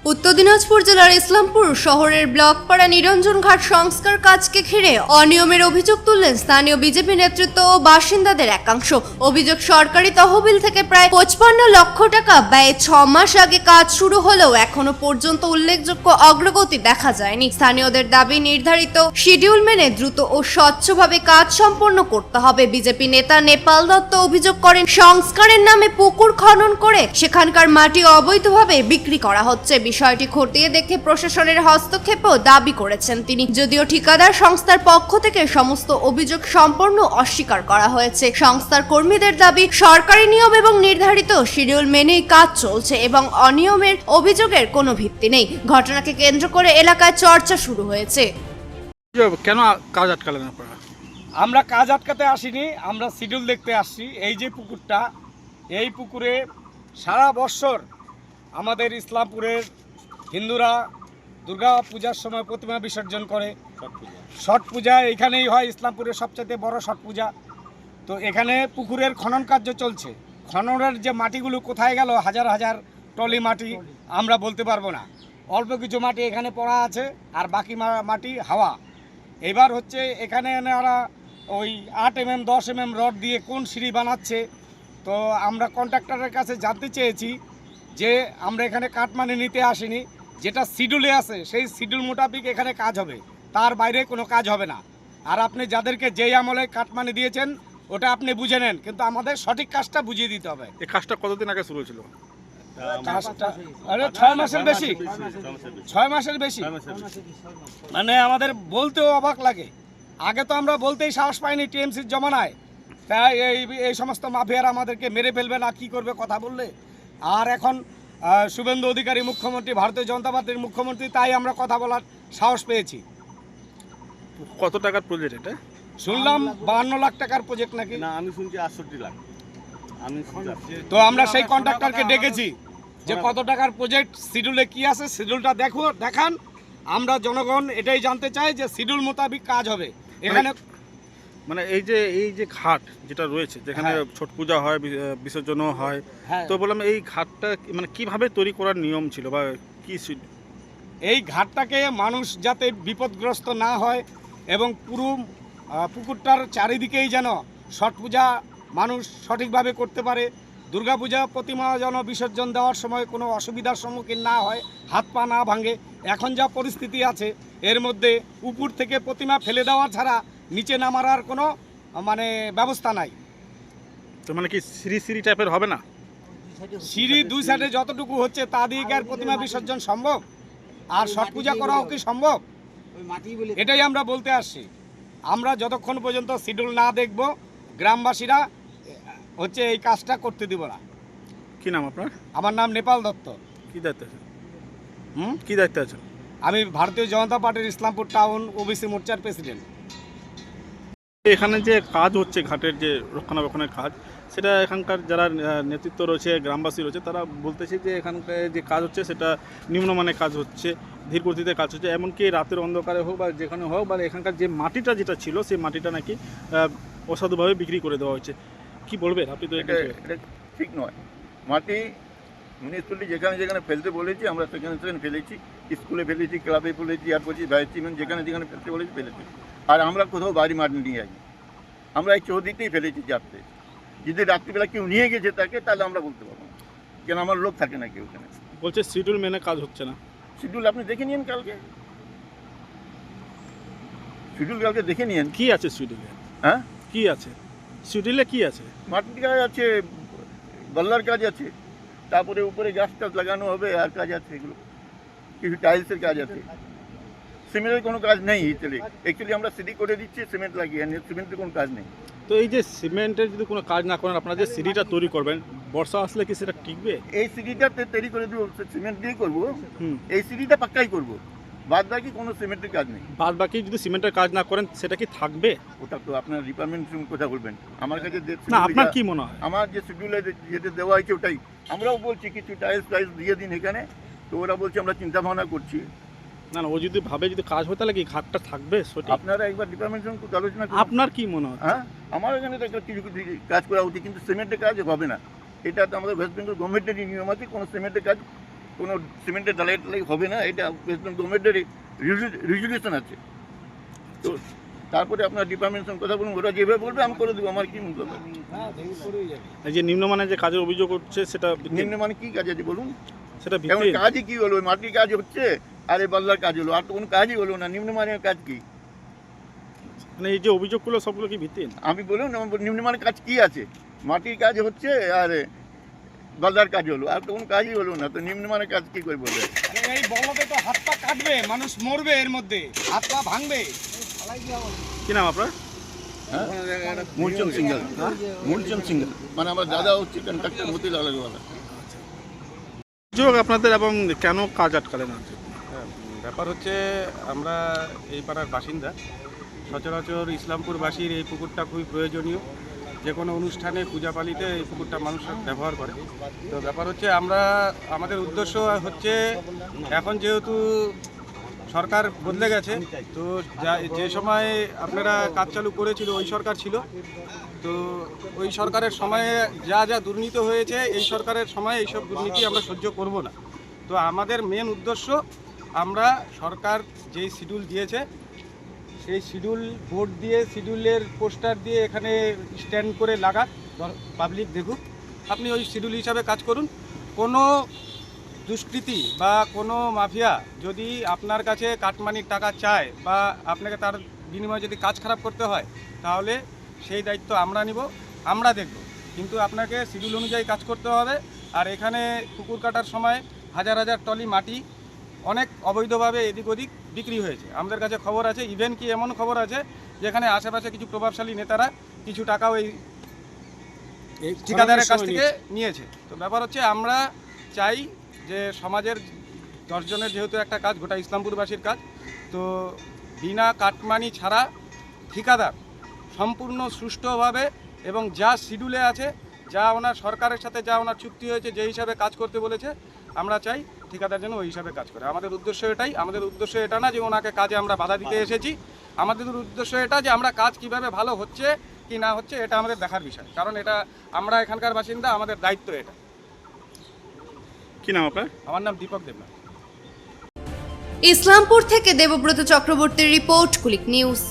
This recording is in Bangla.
উত্তর দিনাজপুর জেলার ইসলামপুর শহরের ব্লকপাড়া নিরঞ্জন ঘাট সংস্কার কাজকে ঘিরে অনিয়মের অভিযোগ তুললেন স্থানীয় বিজেপি নেতৃত্ব ও বাসিন্দাদের একাংশ। অভিযোগ, সরকারি তহবিল থেকে প্রায় 55 লক্ষ টাকা ব্যয়ে 6 মাস আগে কাজ শুরু হলেও এখনো পর্যন্ত উল্লেখযোগ্য অগ্রগতি দেখা যায়নি। স্থানীয়দের দাবি, নির্ধারিত শিডিউল মেনে দ্রুত ও স্বচ্ছভাবে কাজ সম্পন্ন করতে হবে। বিজেপি নেতা নেপাল দত্ত অভিযোগ করেন, সংস্কারের নামে পুকুর খনন করে সেখানকার মাটি অবৈধভাবে বিক্রি করা হচ্ছে। বিষয়টি খতিয়ে দেখে প্রশাসনের হস্তক্ষেপও দাবি করেছেন তিনি। যদিও ঠিকাদার সংস্থার পক্ষ থেকে সমস্ত অভিযোগ সম্পূর্ণ অস্বীকার করা হয়েছে। সংস্থার কর্মীদের দাবি, সরকারি নিয়ম এবং নির্ধারিত শিডিউল মেনেই কাজ চলছে এবং অনিয়মের অভিযোগের কোনো ভিত্তি নেই। ঘটনাকে কেন্দ্র করে এলাকায় চর্চা শুরু হয়েছে। কেন কাজ আটকালেন আপনারা? আমরা কাজ আটকাতে আসিনি, আমরা শিডিউল দেখতে আসছি। এই যে পুকুরটা, এই পুকুরে সারা বছর আমাদের ইসলামপুরের হিন্দুরা দুর্গা পূজার সময় প্রতিমা বিসর্জন করে। ছট পূজা এখানেই হয়, ইসলামপুরের সবচেয়ে বড় ছট পূজা। তো এখানে পুকুরের খনন কার্য চলছে। খননের যে মাটিগুলো কোথায় গেল, হাজার হাজার টলি মাটি, আমরা বলতে পারবো না। অল্প কিছু মাটি এখানে পড়া আছে আর বাকি মাটি হাওয়া। এবার হচ্ছে এখানে ওরা ওই 8 mm 10 mm রড দিয়ে কোন সিঁড়ি বানাচ্ছে। তো আমরা কন্ট্রাক্টরের কাছে জানতে চেয়েছি যে আমরা এখানে কাটমানি নিতে আসিনি, যেটা শিডিউলে আছে সেই শিডিউল মোতাবেক এখানে কাজ হবে, তার বাইরে কোনো কাজ হবে না। আর আপনি যাদেরকে যেই আমলে কাটমানি দিয়েছেন ওটা আপনি বুঝে নেন, কিন্তু আমাদের সঠিক কাজটা বুঝিয়ে দিতে হবে। এই কাজটা কতদিন আগে শুরু হয়েছিল? কাজটা 6 মাসের বেশি, 6 মাসের বেশি। মানে আমাদের বলতেও অবাক লাগে। আগে তো আমরা বলতেই সাহস পাইনি টিএমসির জমানায়। তাই এই সমস্ত মাফিয়ারা আমাদেরকে মেরে ফেলবে না কি করবে কথা বললে। আর এখন শুভেন্দু অধিকারী মুখ্যমন্ত্রী, ভারতীয় জনতা পার্টির মুখ্যমন্ত্রী, তাই আমরা কথা বলার সাহস পেয়েছি। কত টাকার প্রজেক্ট এটা? শুনলাম 52 লাখ টাকার প্রজেক্ট নাকি। না, আমি শুনছি 68 লাখ। তো আমরা সেই কন্ট্রাক্টরকে ডেকেছি যে কত টাকার প্রজেক্ট, শিডিউলে কি আছে শিডিউলটা দেখান। আমরা জনগণ এটাই জানতে চাই যে শিডিউল মোতাবেক কাজ হবে এখানে। মানে এই যে ঘাট যেটা রয়েছে, যেখানে ছট পূজা হয়, বিসর্জনও হয়, তো বললাম এই ঘাটটা মানে কিভাবে তৈরি করার নিয়ম ছিল বা কি? এই ঘাটটাকে মানুষ যাতে বিপদগ্রস্ত না হয় এবং পুরো পুকুরটার চারিদিকেই যেন ছট পূজা মানুষ সঠিকভাবে করতে পারে, দুর্গাপূজা প্রতিমা যেন বিসর্জন দেওয়ার সময় কোনো অসুবিধার সম্মুখীন না হয়, হাত পা না ভাঙে। এখন যা পরিস্থিতি আছে এর মধ্যে উপর থেকে প্রতিমা ফেলে দেওয়া ছাড়া নিচে নামার আর কোনো মানে ব্যবস্থা নাই। তো মানে কি সিঁড়ি টাইপের হবে না? সিঁড়ি দুই সাইডে যতটুকু হচ্ছে তা দিয়ে কি আর প্রতিমা বিসর্জন সম্ভব? আর ছট পূজা করাও কি সম্ভব? এটাই আমরা বলতে আসছি। আমরা যতক্ষণ পর্যন্ত শিডিউল না দেখব গ্রামবাসীরা হচ্ছে এই কাজটা করতে দিব না। কি নাম আপনার? আমার নাম নেপাল দত্ত। কি দায়িত্ব আছে? কি দায়িত্ব আছে? আমি ভারতীয় জনতা পার্টির ইসলামপুর টাউন ওবিসি মোর্চার প্রেসিডেন্ট। এখানে যে কাজ হচ্ছে, ঘাটের যে রক্ষণাবেক্ষণের কাজ, সেটা এখানকার যারা নেতৃত্ব রয়েছে, গ্রামবাসী রয়েছে, তারা বলতেছে যে এখানকার যে কাজ হচ্ছে সেটা নিম্নমানের কাজ হচ্ছে, ধীর গতিতে কাজ হচ্ছে। এমনকি রাতের অন্ধকারে হোক বা যেখানে হোক, বা এখানকার যে মাটিটা যেটা ছিল সেই মাটিটা নাকি অসাধুভাবে বিক্রি করে দেওয়া হয়েছে। কি বলবেন আপনি? তো এটা ঠিক নয়। মাটি মিউনিসিপ্যালিটি যেখানে যেখানে ফেলতে বলেছি আমরা সেখানে সেখানে ফেলেছি, স্কুলে ফেলেছি, ক্লাবে ফেলেছি, আর বলছি ভাইস চেয়ারম্যান যেখানে যেখানে ফেলতে বলেছি ফেলেছি। আর আমরা কোথাও বাড়ি মাটি নিয়ে আসি, আমরা এই চৌদিকটাই ফেলেছি চারটে। যদি রাত্রিবেলা কেউ নিয়ে গেছে তাকে, তাহলে আমরা বলতে পারবো না, কেন আমার লোক থাকে না কেউ এখানে। বলছে শিডিউল মেনে কাজ হচ্ছে না। শিডিউল আপনি দেখে নিন কালকে, শিডিউল কালকে দেখে নিন। কি আছে শিডিউলে? হ্যাঁ, কি আছে শিডিউলে? কি আছে? মাটির কাজ আছে, গল্লার কাজ আছে, তারপরে উপরে গাছ টাছ লাগানো হবে, আর কাজ আছে এগুলো, কিছু টাইলসের কাজ আছে। সিমেন্টের কোনো কাজ নেই অ্যাকচুয়ালি আমরা সিঁড়ি করে দিচ্ছি, সিমেন্ট লাগিয়ে, সিমেন্টের কোনো কাজ নেই। তো এই যে সিমেন্টের যদি কোনো কাজ না করেন, আপনারা যে সিঁড়িটা তৈরি করবেন, বর্ষা আসলে কি সেটা টিকবে? এই সিঁড়িটা তৈরি করে দেবো, সিমেন্ট দিয়ে করবো। এই সিঁড়িটা পাক্কাই করবো, বাদ বাকি কোনো সিমেন্টের কাজ নেই। বাদ বাকি যদি সিমেন্টের কাজ না করেন সেটা কি থাকবে? ওটা তো আপনার ডিপার্টমেন্ট কথা বলবেন। আমার কাছে না, আপনার কি মনে হয়? আমার যে শিডিউলে যেটা দেওয়া হয়েছে ওটাই। আমরাও বলছি কিছু টাইলস টাইলস দিয়ে দিন এখানে, তো ওরা বলছে আমরা চিন্তা ভাবনা করছি। না, ও যদি ভাবে যদি কাজ হয় তাহলে কি ঘাটটা থাকবে সঠিক? আপনারা একবার ডিপার্টমেন্টের সঙ্গে আলোচনা করুন। আপনার কি মনে হয়? হ্যাঁ, আমার এখানে তো একটা কিছু কিছু কাজ করা উচিত, কিন্তু সিমেন্টের কাজ হবে না। এটা তো আমাদের ওয়েস্ট বেঙ্গল গভর্নমেন্টেরই নিয়ম আছে, কোনো সিমেন্টের কাজ কোনো সিমেন্টের ঢালাই টালাই হবে না, এটা প্রেসিডেন্ট গভর্নমেন্টের রেজুলেশন আছে। তো তারপরে আপনার ডিপার্টমেন্টের কথা বলুন, ওরা যেভাবে বলবে আমি করে দেবো, আমার কি মূল্য। এই যে নিম্নমানের যে কাজের অভিযোগ হচ্ছে সেটা নিম্নমানে কী কাজ আছে বলুন? সেটা এমন ভিত্তিহীন। কাজই কী হলো? মাটির কাজ হচ্ছে আর এই বাল্লার কাজ হলো, আর তো কোনো কাজই হলো না। নিম্নমানের কাজ কি? মানে এই যে অভিযোগগুলো সবগুলো কি ভিত্তিহীন? আমি বলুন নিম্নমানের কাজ কি আছে? মাটির কাজ হচ্ছে আর বাল্লার কাজ হলো, আর তো কোনো কাজই হলো না। তো নিম্নমানের কাজ কী করে বলবে? এই বলতে তো হাত পা কাটবে, মানুষ মরবে, এর মধ্যে হাত পা ভাঙবে। কি নাম আপনার? মূলচন্দ সিঙ্গল। মূলচন্দ সিঙ্গল মানে আমার দাদা হচ্ছে কন্ট্রাক্টর মতিলাল আগরওয়ালা। অভিযোগ আপনাদের এবং কেন কাজ আটকালেন আছে? ব্যাপার হচ্ছে আমরা এই পাড়ার বাসিন্দা, সচরাচর ইসলামপুরবাসীর এই পুকুরটা খুবই প্রয়োজনীয়। যে কোনো অনুষ্ঠানে পূজাপালিতে এই পুকুরটা মানুষ ব্যবহার করে। তো ব্যাপার হচ্ছে আমাদের উদ্দেশ্য হচ্ছে এখন যেহেতু সরকার বদলে গেছে, তো যে সময় আপনারা কাজ চালু করেছিল ওই সরকার ছিল, তো ওই সরকারের সময়ে যা যা দুর্নীতি হয়েছে এই সরকারের সময় এইসব দুর্নীতি আমরা সহ্য করব না। তো আমাদের মেন উদ্দেশ্য, আমরা সরকার যেই শিডিউল দিয়েছে সেই শিডিউল বোর্ড দিয়ে, শিডিউলের পোস্টার দিয়ে এখানে স্ট্যান্ড করে লাগাক, পাবলিক দেখুক। আপনি ওই শিডিউল হিসাবে কাজ করুন। কোনো দুষ্কৃতি বা কোনো মাফিয়া যদি আপনার কাছে কাটমানির টাকা চায় বা আপনাকে তার বিনিময়ে যদি কাজ খারাপ করতে হয়, তাহলে সেই দায়িত্ব আমরা নিব, আমরা দেখব। কিন্তু আপনাকে শিডিউল অনুযায়ী কাজ করতে হবে। আর এখানে পুকুর কাটার সময় হাজার হাজার টলি মাটি অনেক অবৈধভাবে এদিক ওদিক বিক্রি হয়েছে। আমাদের কাছে খবর আছে, ইভেন কি এমন খবর আছে যেখানে আশেপাশে কিছু প্রভাবশালী নেতারা কিছু টাকা ওই ঠিকাদারের কাছ থেকে নিয়েছে। তো ব্যাপার হচ্ছে আমরা চাই যে সমাজের 10 জনের যেহেতু একটা কাজ, গোটা ইসলামপুরবাসীর কাজ, তো বিনা কাটমানি ছাড়া ঠিকাদার সম্পূর্ণ সুষ্ঠুভাবে এবং যা শিডিউলে আছে, যা ওনার সরকারের সাথে যা ওনার চুক্তি হয়েছে, যে হিসাবে কাজ করতে বলেছে, আমরা চাই ঠিকাদার যেন ওই হিসাবে কাজ করে। আমাদের উদ্দেশ্য এটাই। আমাদের উদ্দেশ্য এটা না যে ওনাকে কাজে আমরা বাধা দিতে এসেছি। আমাদের উদ্দেশ্য এটা যে আমরা কাজ কিভাবে ভালো হচ্ছে কি না হচ্ছে এটা আমাদের দেখার বিষয়, কারণ এটা আমরা এখানকার বাসিন্দা, আমাদের দায়িত্ব এটা। কি নাম আপনার? আমার নাম দীপক দেবনাথ। ইসলামপুর থেকে দেবব্রত চক্রবর্তীর রিপোর্ট, কুলিক নিউজ।